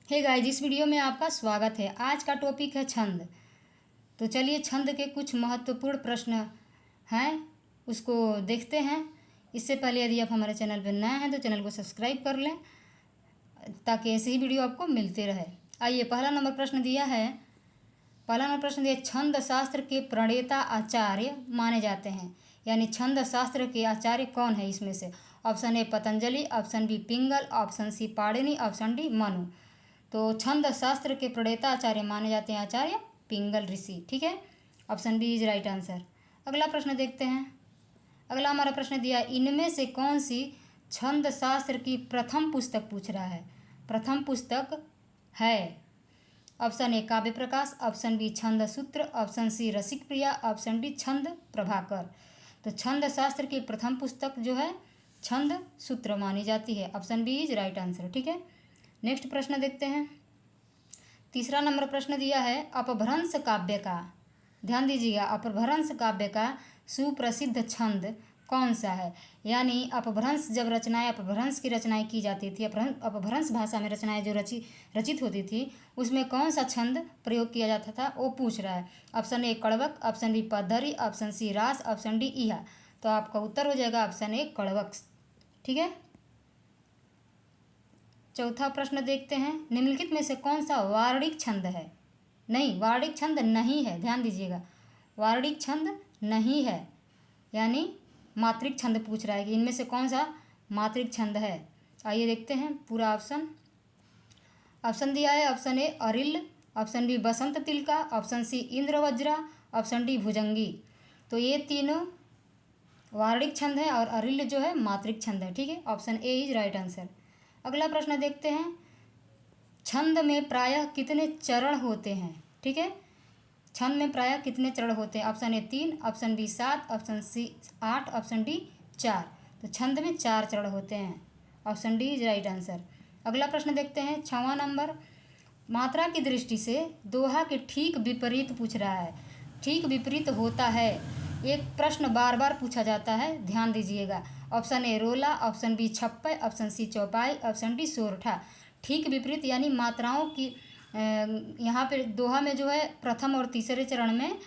Hey guys, इस video में आपका स्वागत है। आज का टॉपिक है छंद। तो चलिए छंद के कुछ महत्वपूर्ण प्रश्न हैं, उसको देखते हैं। इससे पहले यदि आप हमारे चैनल पर नए हैं तो चैनल को सब्सक्राइब कर लें ताकि ऐसे ही वीडियो आपको मिलते रहे। आइए, पहला नंबर प्रश्न दिया है। छंद शास्त्र के प्रणेता आचार्य माने जाते हैं, यानी छंद शास्त्र के आचार्य कौन है इसमें से? Option A Patanjali, option B Pingal, option C Panini, option D Manu. तो छंद शास्त्र के प्रणेता आचार्य माने जाते हैं आचार्य पिंगल ऋषि। ठीक है, option B is right answer. अगला प्रश्न देखते हैं। अगला हमारा प्रश्न दिया, इनमें से कौन सी छंद शास्त्र की प्रथम पुस्तक पूछ रहा है? प्रथम पुस्तक है ऑप्शन ए काव्य प्रकाश, ऑप्शन बी छंद सूत्र, ऑप्शन सी रसिक प्रिया, ऑप्शन डी छंद प्रभाकर। तो छंद शास्त्र की प्रथम पुस्तक जो है छंद सूत्र मानी जाती है। Option B is right answer. ठीक है, नेक्स्ट प्रश्न देखते हैं। तीसरा नंबर प्रश्न दिया है, अपभ्रंश काव्य का, ध्यान दीजिएगा, अपभ्रंश काव्य का सुप्रसिद्ध छंद कौन सा है? यानी अपभ्रंश जब रचनाएं अपभ्रंश की रचनाएं की जाती थी, अपभ्रंश भाषा में रचनाएं जो रचित होती थी, उसमें कौन सा छंद प्रयोग किया जाता था वो पूछ रहा है। ऑप्शन ए कड़वक, ऑप्शन बी पद्धरि, ऑप्शन सी रास, ऑप्शन डी इहा। तो आपका उत्तर हो जाएगा ऑप्शन ए कड़वक। ठीक है, चौथा प्रश्न देखते हैं। निम्नलिखित में से कौन सा वार्णिक छंद है? नहीं, वार्णिक छंद नहीं है, ध्यान दीजिएगा, वार्णिक छंद नहीं है, यानी मात्रिक छंद पूछ रहा है कि इनमें से कौन सा मात्रिक छंद है। आइए देखते हैं पूरा ऑप्शन दिया है। ऑप्शन ए अरिल, ऑप्शन बी बसंत तिलका, ऑप्शन सी इंद्रवज्रा, ऑप्शन डी भुजंगी। तो ये तीनों वार्णिक छंद है और अरिल जो है मात्रिक छंद है। ठीक है, option A is right answer. अगला प्रश्न देखते हैं। छंद में प्रायः कितने चरण होते हैं? ठीक है, छंद में प्रायः कितने चरण होते हैं? Option A 3, option B 7, option C 8, option D 4। तो छंद में 4 चरण होते हैं। Option D is right answer. अगला प्रश्न देखते हैं, 6वां नंबर, मात्रा की दृष्टि से दोहा के ठीक विपरीत पूछ रहा है। ठीक विपरीत होता है, एक प्रश्न बार बार पूछा जाता है, ध्यान दीजिएगा। ऑप्शन ए रोला, ऑप्शन बी छप्पय, ऑप्शन सी चौपाई, ऑप्शन डी सोरठा। ठीक विपरीत यानी मात्राओं की यहाँ पे दोहा में जो है प्रथम और तीसरे चरण में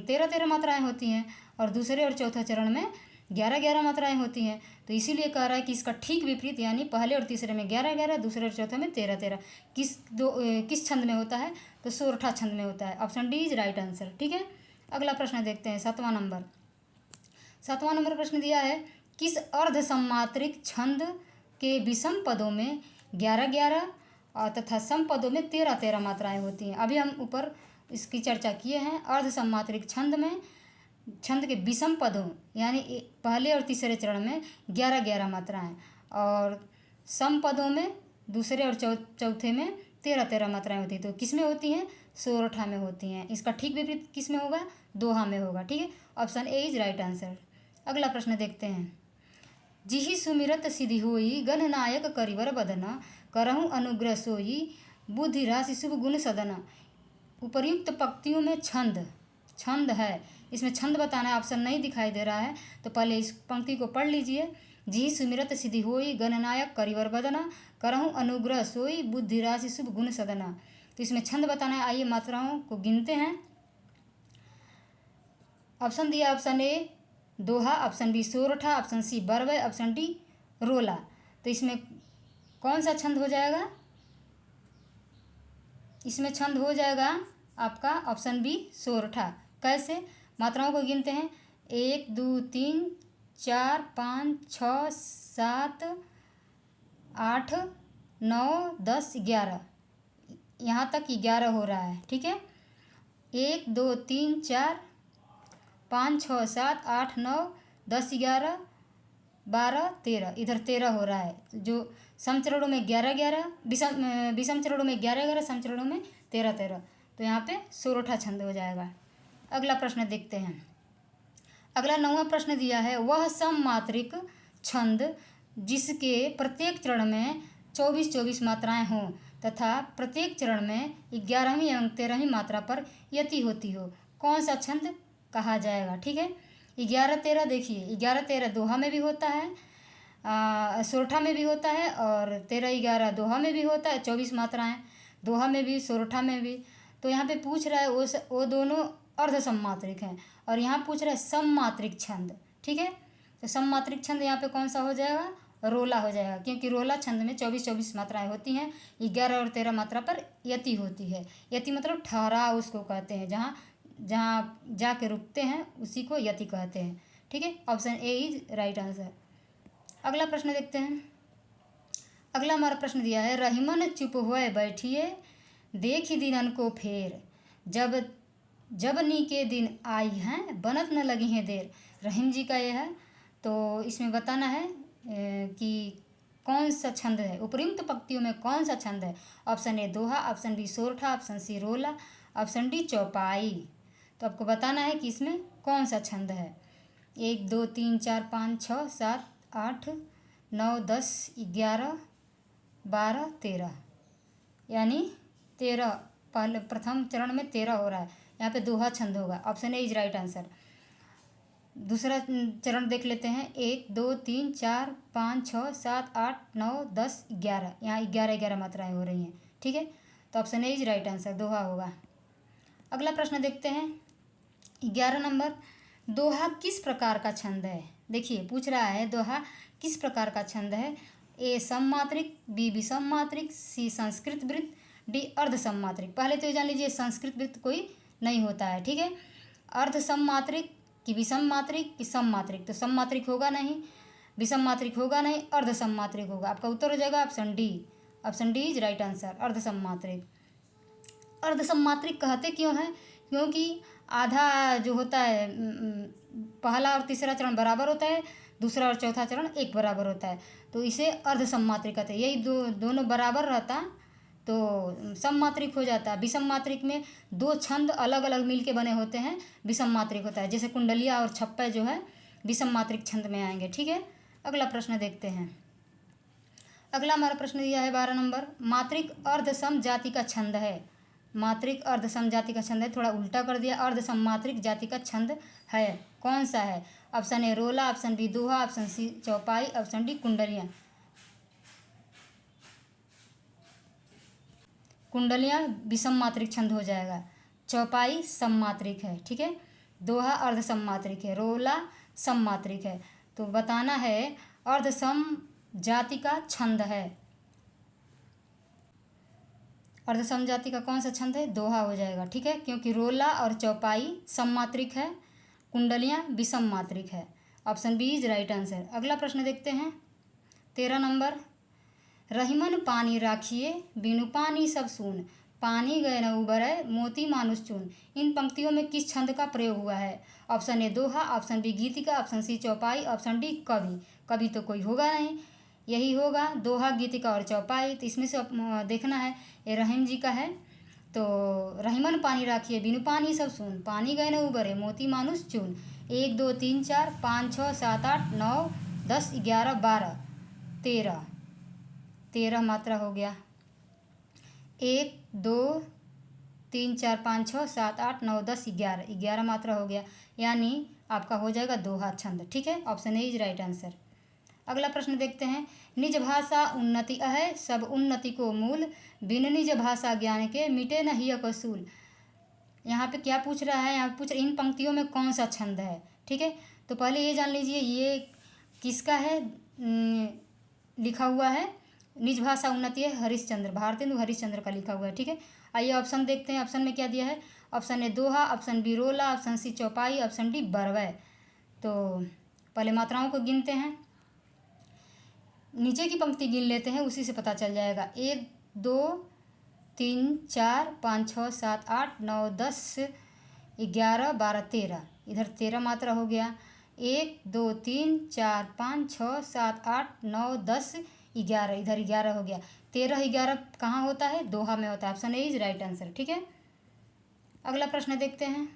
13-13 मात्राएं होती हैं और दूसरे और चौथे चरण में 11-11 मात्राएं होती हैं। तो इसीलिए कह रहा है कि इसका ठीक विपरीत यानी पहले और तीसरे में 11-11, दूसरे और चौथे में 13-13 किस छंद में होता है? तो सोरठा छंद में होता है। Option D is right answer. ठीक है, अगला प्रश्न देखते हैं। 7वां नंबर प्रश्न दिया है, किस अर्ध सम्मात्रिक छंद के विषम पदों में 11-11 तथा सम पदों में 13-13 मात्राएं होती हैं? अभी हम ऊपर इसकी चर्चा किए हैं। अर्ध सम्मात्रिक छंद में छंद के विषम पदों यानी पहले और तीसरे चरण में 11-11 मात्राएं और सम पदों में दूसरे और चौथे में 13-13 मात्राएं होती हैं। तो किस में होती हैं? सोरठा में होती हैं। इसका ठीक विपरीत किस में होगा? दोहा में होगा। ठीक है, option A is right answer. अगला प्रश्न देखते हैं। जिहि सुमिरत सिद्धि होई, गणनायक करिवर बदना, करहु अनुग्रह सोई, बुद्धि राशि शुभ गुण सदना। उपर्युक्त पंक्तियों में छंद है, इसमें छंद बताना है। ऑप्शन नहीं दिखाई दे रहा है, तो पहले इस पंक्ति को पढ़ लीजिए। जिहि सुमिरत सिद्धि होई, गणनायक करिवर बदना, करहु अनुग्रह सोई, बुद्धि राशि शुभ गुण सदना। तो इसमें छंद बताना है। आइए मात्राओं को गिनते हैं। ऑप्शन दिया, ऑप्शन ए दोहा, ऑप्शन बी सोरठा, ऑप्शन सी बरवय, ऑप्शन डी रोला। तो इसमें कौन सा छंद हो जाएगा? इसमें छंद हो जाएगा आपका ऑप्शन बी सोरठा। कैसे? मात्राओं को गिनते हैं। 1 2 3 4 5 6 7 8 9 10 11, यहाँ तक 11 हो रहा है। ठीक है, 1 2 3 4 5 6 7 8 9 10 11 12 13, इधर 13 हो रहा है। जो सम चरणों में 11-11, विषम चरणों में 11-11, सम चरणों में 13-13। तो यहाँ पे सोरठा छंद हो जाएगा। अगला प्रश्न देखते हैं। अगला 9वां प्रश्न दिया है, वह सममात्रिक छंद जिसके प्रत्येक चरण में 24-24 मात्राएं हों तथा प्रत्येक चरण में 11वीं एवं 13वीं मात्रा पर यति होती हो, कौन सा छंद कहा जाएगा? ठीक है, 11-13 देखिए, 11-13 दोहा में भी होता है सोरठा में भी होता है और 13-11 दोहा में भी होता है, 24 मात्राएं दोहा में भी सोरठा में भी। तो यहाँ पे पूछ रहा है वो दोनों अर्ध सममात्रिक हैं, और यहाँ पूछ रहा है सममात्रिक छंद। ठीक है, तो सममात्रिक छंद यहाँ पे कौन सा हो जाएगा, रोला हो जाएगा, क्योंकि रोला छंद में 24-24 मात्राएं होती हैं, 11 और 13 मात्रा पर यति होती है। यति मतलब ठहराव उसको कहते हैं, जहाँ जहाँ जाके रुकते हैं उसी को यति कहते हैं। ठीक है, option A is right answer. अगला प्रश्न देखते हैं। अगला हमारा प्रश्न दिया है, रहीमन चुप हुए बैठिए देखी दिनन को फेर, जब जब नी के दिन आई हैं बनत न लगी हैं देर। रहीम जी का ये है। तो इसमें बताना है कि कौन सा छंद है, उपयुक्त पंक्तियों में कौन सा छंद है। ऑप्शन ए दोहा, ऑप्शन बी सोरठा, ऑप्शन सी रोला, ऑप्शन डी चौपाई। तो आपको बताना है कि इसमें कौन सा छंद है। 1 2 3 4 5 6 7 8 9 10 11 12 13, यानी 13, पहले प्रथम चरण में 13 हो रहा है, यहाँ पे दोहा छंद होगा। Option A is right answer. दूसरा चरण देख लेते हैं। 1 2 3 4 5 6 7 8 9 10 11, यहाँ 11 मात्राएं हो रही हैं। ठीक है, तो option A is right answer, दोहा होगा। अगला प्रश्न देखते हैं 11 नंबर, दोहा किस प्रकार का छंद है। देखिए पूछ रहा है दोहा किस प्रकार का छंद है। ए सममात्रिक, बी विषम मात्रिक, सी संस्कृत वृत्त, डी अर्ध सममात्रिक। पहले तो ये जान लीजिए संस्कृत वृत्त कोई नहीं होता है। ठीक है, अर्ध सममात्रिक कि विषम मात्रिक कि सममात्रिक, तो सममात्रिक होगा नहीं, विषम मात्रिक होगा नहीं, अर्ध सममात्रिक होगा। आपका उत्तर हो जाएगा option D. Option D is right answer, अर्ध सममात्रिक। अर्ध सममात्रिक कहते क्यों हैं, क्योंकि आधा जो होता है पहला और तीसरा चरण बराबर होता है, दूसरा और चौथा चरण एक बराबर होता है, तो इसे अर्ध सममात्रिक कहते हैं। यही दोनों बराबर रहता तो सममात्रिक हो जाता। विषम मात्रिक में 2 छंद अलग अलग मिल के बने होते हैं, विषम मात्रिक होता है। जैसे कुंडलिया और छप्पे जो है विषम मात्रिक छंद में आएंगे। ठीक है, अगला प्रश्न देखते हैं। अगला हमारा प्रश्न दिया है 12 नंबर, मात्रिक अर्ध सम जाति का छंद है। मात्रिक अर्ध सम जाति का छंद है, थोड़ा उल्टा कर दिया, अर्ध सम मात्रिक जाति का छंद है, कौन सा है। ऑप्शन ए रोला, ऑप्शन बी दोहा, ऑप्शन सी चौपाई, ऑप्शन डी कुंडलियाँ। कुंडलियाँ विषम मात्रिक छंद हो जाएगा, चौपाई सममात्रिक है। ठीक है, दोहा अर्ध सममात्रिक है, रोला सममात्रिक है। तो बताना है अर्ध सम जाति का छंद है। अर्ध सम जाति का कौन सा छंद है, दोहा हो जाएगा। ठीक है, क्योंकि रोला और चौपाई सममात्रिक है, कुंडलियाँ विषम मात्रिक है। Option B is right answer. अगला प्रश्न देखते हैं 13 नंबर, रहीमन पानी राखिए बिनु पानी सब सून, पानी गए न उबरै मोती मानुष चून। इन पंक्तियों में किस छंद का प्रयोग हुआ है। ऑप्शन ए दोहा, ऑप्शन बी गीतिका, ऑप्शन सी चौपाई, ऑप्शन डी कवि। कवि तो कोई होगा नहीं, यही होगा दोहा, गीतिका और चौपाई। तो इसमें से देखना है ये रहीम जी का है। तो रहीमन पानी राखिए बिनु पानी सब सून, पानी गए न उबरे मोती मानुष चून। 1 2 3 4 5 6 7 8 9 10 11 12 13, 13 मात्रा हो गया। 1 2 3 4 5 6 7 8 9 10 11, 11 मात्रा हो गया, यानी आपका हो जाएगा दोहा छंद। ठीक है, option A is right answer. अगला प्रश्न देखते हैं, निज भाषा उन्नति अहै सब उन्नति को मूल, बिन निज भाषा ज्ञान के मिटे न हिय कसूल। यहाँ पे क्या पूछ रहा है, यहाँ पूछ इन पंक्तियों में कौन सा छंद है। ठीक है, तो पहले ये जान लीजिए ये किसका है, लिखा हुआ है निज भाषा उन्नति है हरिश्चंद्र, भारतेंदु हरिश्चंद्र का लिखा हुआ है। ठीक है, आइए ऑप्शन देखते हैं। ऑप्शन में क्या दिया है, ऑप्शन ए दोहा, ऑप्शन बी रोला, ऑप्शन सी चौपाई, ऑप्शन डी बरवै। तो पहले मात्राओं को गिनते हैं, नीचे की पंक्ति गिन लेते हैं, उसी से पता चल जाएगा। 1 2 3 4 5 6 7 8 9 10 11 12 13, इधर 13 मात्रा हो गया। 1 2 3 4 5 6 7 8 9 10 11, इधर 11 हो गया। 13 11 कहाँ होता है, दोहा में होता है। Option A is right answer. ठीक है, अगला प्रश्न देखते हैं।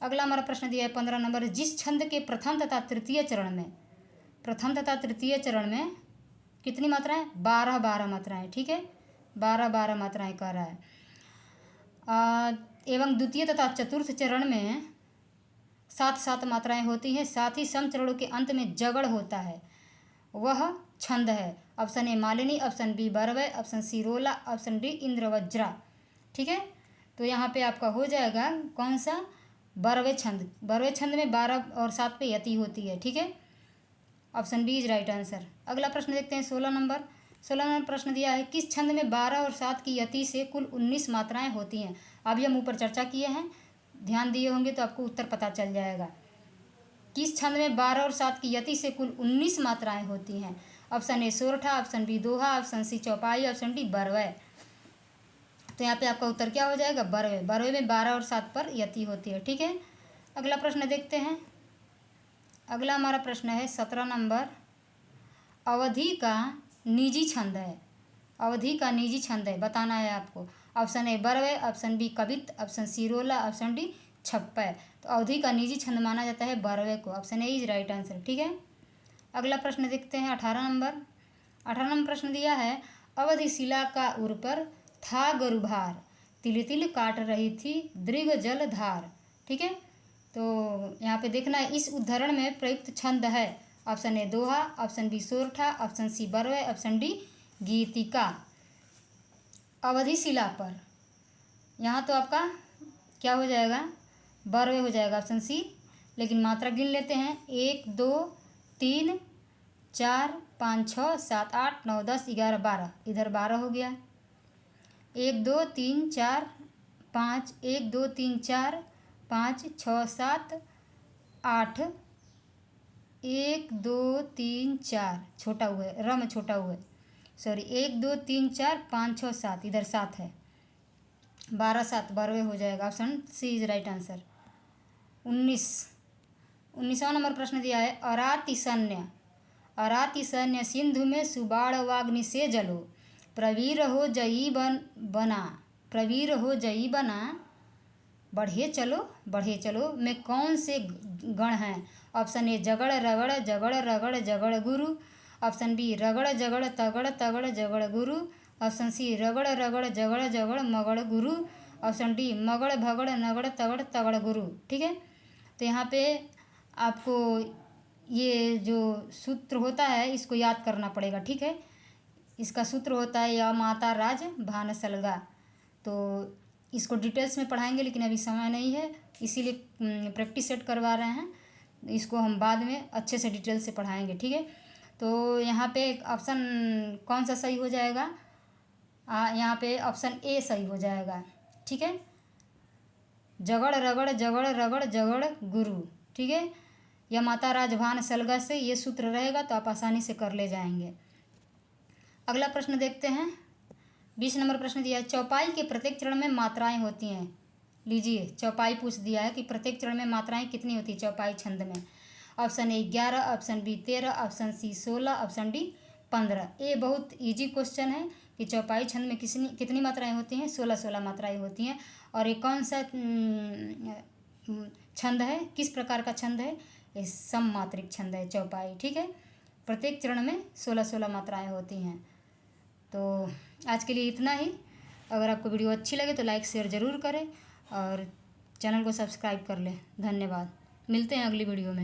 अगला हमारा प्रश्न दिया है 15 नंबर, जिस छंद के प्रथम तथा तृतीय चरण में, प्रथम तथा तृतीय चरण में कितनी मात्राएं, 12 मात्राएं। ठीक है, 12 मात्राएं कह रहा है। एवं द्वितीय तथा चतुर्थ चरण में 7 मात्राएं होती हैं। साथ ही सम चरणों के अंत में जगड़ होता है। वह छंद है। ऑप्शन ए मालिनी, ऑप्शन बी बरवय, ऑप्शन सी रोला, ऑप्शन डी इंद्रवज्रा। ठीक है, तो यहाँ पे आपका हो जाएगा कौन सा, बरवे छंद। बरवे छंद में 12 और 7 पे यति होती है। ठीक है, option B is right answer. अगला प्रश्न देखते हैं 16 नंबर। 16 नंबर प्रश्न दिया है, किस छंद में 12 और 7 की यति से कुल 19 मात्राएं होती हैं। अभी हम ऊपर चर्चा किए हैं, ध्यान दिए होंगे तो आपको उत्तर पता चल जाएगा। किस छंद में 12 और 7 की यति से कुल 19 मात्राएं होती हैं। ऑप्शन ए सोरठा, ऑप्शन बी दोहा, ऑप्शन सी चौपाई, ऑप्शन डी बरवय। तो यहाँ पे आपका उत्तर क्या हो जाएगा, बरवे। बरवे में 12 और 7 पर यति होती है। ठीक है, अगला प्रश्न देखते हैं। अगला हमारा प्रश्न है 17 नंबर, अवधि का निजी छंद है। अवधि का निजी छंद है, बताना है आपको। ऑप्शन ए बरवे, ऑप्शन बी कवित, ऑप्शन सी रोला, ऑप्शन डी छप्पय। तो अवधि का निजी छंद माना जाता है बरवे को। Option A is right answer. ठीक है, अगला प्रश्न देखते हैं 18 नंबर। 18 नंबर प्रश्न दिया है, अवधि शिला का उर पर था गरुभार, तिल तिल काट रही थी दृग जल धार। ठीक है, तो यहाँ पे देखना है इस उदाहरण में प्रयुक्त छंद है। ऑप्शन ए दोहा, ऑप्शन बी सोरठा, ऑप्शन सी बरवे, ऑप्शन डी गीतिका। अवधि शिला पर यहाँ तो आपका क्या हो जाएगा, बरवे हो जाएगा, ऑप्शन सी। लेकिन मात्रा गिन लेते हैं, 1 2 3 4 5 6 7 8 9 10 11 12। इधर 12 हो गया। 1 2 3 4 5, 1 2 3 4 5 6 7 8, 1 2 3 4 छोटा हुआ है, र में छोटा हुआ है, सॉरी 1 2 3 4 5 6 7, इधर 7 है, 12 7 12 हो जाएगा। Option C is right answer. 19वां नंबर प्रश्न दिया है, अरातिसन्य। अरातिसन्य सिंधु में सुबाणवाग्नि से जलो, प्रवीर हो जई बना, प्रवीर हो जई बना, बढ़े चलो में कौन से गण हैं। ऑप्शन ए जगड़ रगड़ जगड़ रगड़ जगड़ गुरु, ऑप्शन बी रगड़ जगड़ तगड़ तगड़ जगड़ गुरु, ऑप्शन सी रगड़ रगड़ जगड़ जगड़ मगड़ गुरु, ऑप्शन डी मगड़ भगड़ नगड़ तगड़ तगड़ गुरु। ठीक है, तो यहाँ पे आपको ये जो सूत्र होता है इसको याद करना पड़ेगा। ठीक है, इसका सूत्र होता है या माता राज भान सलगा। तो इसको डिटेल्स में पढ़ाएंगे, लेकिन अभी समय नहीं है, इसीलिए प्रैक्टिस सेट करवा रहे हैं। इसको हम बाद में अच्छे से डिटेल से पढ़ाएंगे। ठीक है, तो यहाँ पे ऑप्शन कौन सा सही हो जाएगा, यहाँ पे ऑप्शन ए सही हो जाएगा। ठीक है, जगड़ रगड़ जगड़ रगड़ जगड़ गुरु। ठीक है, या माता राजभान सलगा से ये सूत्र रहेगा तो आप आसानी से कर ले जाएंगे। अगला प्रश्न देखते हैं। 20 नंबर प्रश्न दिया है, चौपाई के प्रत्येक चरण में मात्राएं होती हैं। लीजिए, चौपाई पूछ दिया है कि प्रत्येक चरण में मात्राएं कितनी होती है चौपाई छंद में। Option A 11, option B 13, option C 16, option D 15। ये बहुत इजी क्वेश्चन है कि चौपाई छंद में कितनी मात्राएं होती हैं, 16 मात्राएं होती हैं। और ये कौन सा छंद है, किस प्रकार का छंद है, ये सममात्रिक छंद है चौपाई। ठीक है, प्रत्येक चरण में 16 मात्राएं होती हैं। तो आज के लिए इतना ही। अगर आपको वीडियो अच्छी लगे तो लाइक शेयर ज़रूर करें और चैनल को सब्सक्राइब कर लें। धन्यवाद, मिलते हैं अगली वीडियो में।